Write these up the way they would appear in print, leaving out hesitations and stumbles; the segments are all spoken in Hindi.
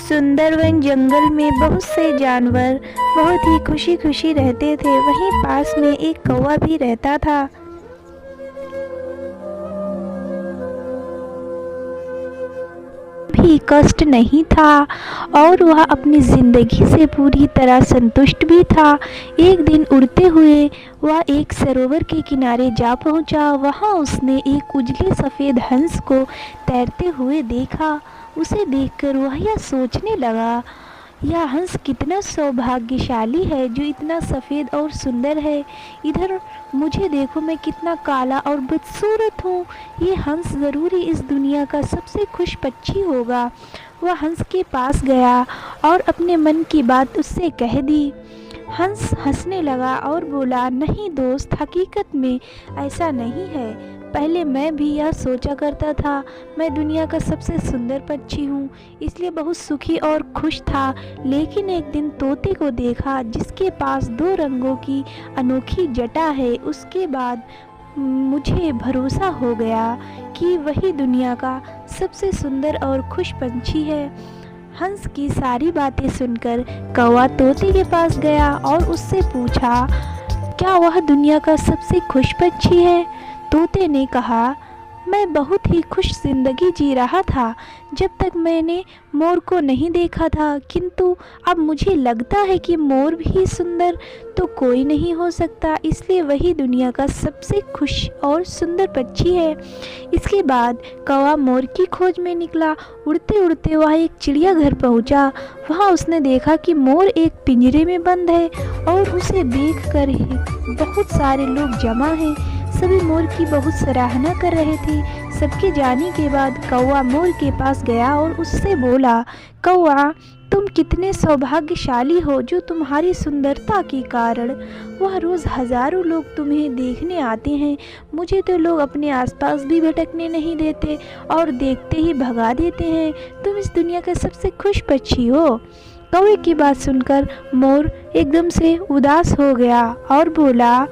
सुंदरवन जंगल में बहुत से जानवर बहुत ही खुशी खुशी रहते थे। वहीं पास में एक कौवा भी रहता था। भी कष्ट नहीं था और वह अपनी जिंदगी से पूरी तरह संतुष्ट भी था। एक दिन उड़ते हुए वह एक सरोवर के किनारे जा पहुंचा। वहां उसने एक उजले सफ़ेद हंस को तैरते हुए देखा। उसे देखकर वह यह सोचने लगा, यह हंस कितना सौभाग्यशाली है जो इतना सफ़ेद और सुंदर है। इधर मुझे देखो, मैं कितना काला और बदसूरत हूँ। ये हंस ज़रूर ही इस दुनिया का सबसे खुश पक्षी होगा। वह हंस के पास गया और अपने मन की बात उससे कह दी। हंस हंसने लगा और बोला, नहीं दोस्त, हकीकत में ऐसा नहीं है। पहले मैं भी यह सोचा करता था मैं दुनिया का सबसे सुंदर पक्षी हूँ, इसलिए बहुत सुखी और खुश था। लेकिन एक दिन तोते को देखा जिसके पास 2 रंगों की अनोखी जटा है। उसके बाद मुझे भरोसा हो गया कि वही दुनिया का सबसे सुंदर और खुश पंछी है। हंस की सारी बातें सुनकर कौवा तोते के पास गया और उससे पूछा, क्या वह दुनिया का सबसे खुश पक्षी है? तोते ने कहा, मैं बहुत ही खुश जिंदगी जी रहा था जब तक मैंने मोर को नहीं देखा था, किंतु अब मुझे लगता है कि मोर भी सुंदर तो कोई नहीं हो सकता, इसलिए वही दुनिया का सबसे खुश और सुंदर पक्षी है। इसके बाद कौवा मोर की खोज में निकला। उड़ते उड़ते वह एक चिड़ियाघर पहुंचा। वहां उसने देखा कि मोर एक पिंजरे में बंद है और उसे देखकर ही बहुत सारे लोग जमा हैं। सभी मोर की बहुत सराहना कर रहे थे। सबके जाने के बाद कौवा मोर के पास गया और उससे बोला, कौवा, तुम कितने सौभाग्यशाली हो जो तुम्हारी सुंदरता के कारण वह रोज़ हज़ारों लोग तुम्हें देखने आते हैं। मुझे तो लोग अपने आसपास भी भटकने नहीं देते और देखते ही भगा देते हैं। तुम इस दुनिया का सबसे खुश पक्षी हो। कौवे की बात सुनकर मोर एकदम से उदास हो गया और बोला,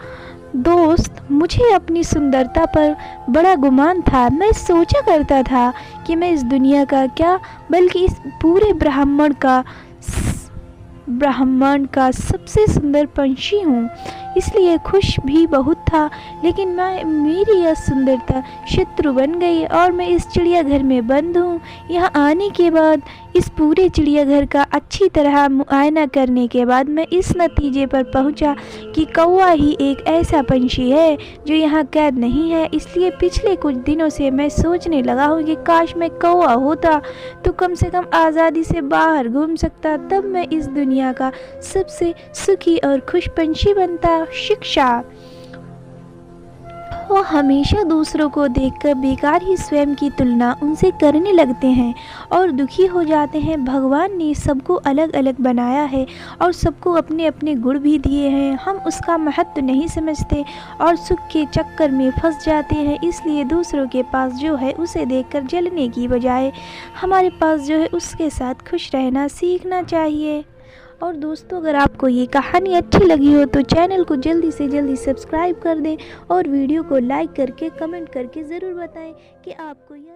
दोस्त, मुझे अपनी सुंदरता पर बड़ा गुमान था। मैं सोचा करता था कि मैं इस दुनिया का क्या बल्कि इस पूरे ब्रह्मांड का सबसे सुंदर पंछी हूँ, इसलिए खुश भी बहुत था। लेकिन मेरी यह सुंदरता शत्रु बन गई और मैं इस चिड़ियाघर में बंद हूँ। यहाँ आने के बाद इस पूरे चिड़ियाघर का अच्छी तरह मुआयना करने के बाद मैं इस नतीजे पर पहुँचा कि कौवा ही एक ऐसा पंछी है जो यहाँ कैद नहीं है। इसलिए पिछले कुछ दिनों से मैं सोचने लगा हूँ कि काश मैं कौवा होता तो कम से कम आज़ादी से बाहर घूम सकता, तब मैं इस दुनिया का सबसे सुखी और खुश पंछी बनता। शिक्षा, वो हमेशा दूसरों को देखकर बेकार ही स्वयं की तुलना उनसे करने लगते हैं और दुखी हो जाते हैं। भगवान ने सबको अलग अलग बनाया है और सबको अपने अपने गुण भी दिए हैं। हम उसका महत्व नहीं समझते और सुख के चक्कर में फंस जाते हैं। इसलिए दूसरों के पास जो है उसे देखकर जलने की बजाय हमारे पास जो है उसके साथ खुश रहना सीखना चाहिए। और दोस्तों, अगर आपको ये कहानी अच्छी लगी हो तो चैनल को जल्दी से जल्दी सब्सक्राइब कर दें और वीडियो को लाइक करके कमेंट करके ज़रूर बताएं कि आपको यह